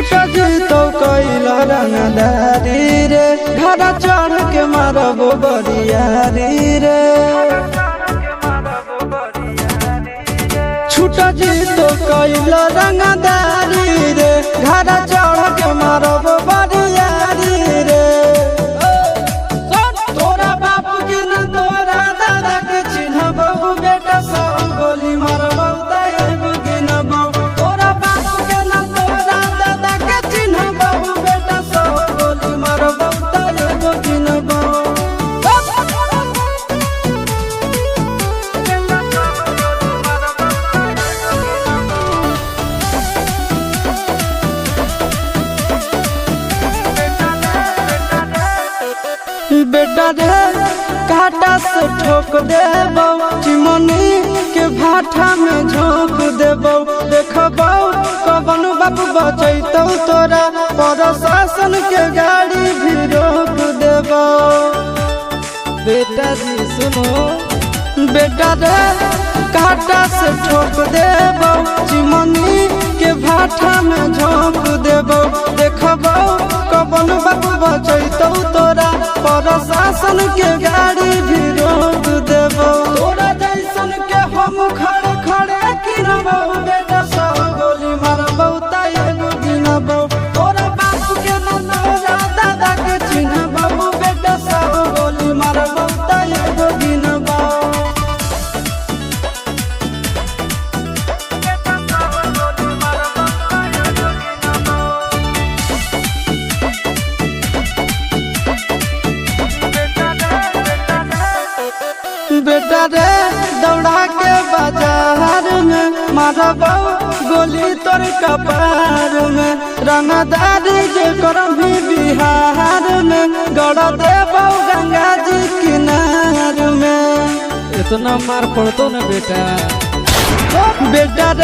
छुटा जी तो कैला रंगदारी रे घर चढ़ के मारबो बरियारी रे छुटा जी तो कैला रंगदारी रे घर चढ़ के मारबो बरियारी रे तोरा बाप के न तोरा दादा के चिन्हबो बेटा सब गोली मारबो तैबो गिनबो तोरा बाप के न तोरा दादा के चिन्हबो बेटा सब गोली मारबो तैबो गिनबो बेटा रे काटा से ठोक देबो चिमनी के भाटा में झोंक देबो देखबो कवन बाप बचैतौ तोरा प्रशासन के गाड़ी भी रोक देबो बेटा जी सुनो बेटा रे काटा से ठोक देबो चिमनी के भाटा में झोंक देबो देखबो कवन बाप बचैतौ तोरा प्रशासन के गाड़ी भी रोक देबो तोरा जैसन के हम खड़े खड़े गिनबो बेटा सब गोली मारबो तैबो गिनबो तोरा बाप के न तोरा दादा के चिन्हबो बेटा सब गोली मारबो तैबो गिनबो बेटा रे दौड़ा के बाजार में मारबो गोली तोर कपार में रंगदारी जे करम भी बिहार में गड़ देबो गंगा जी किनार में इतना मार पड़तो ना बेटा बेटा रे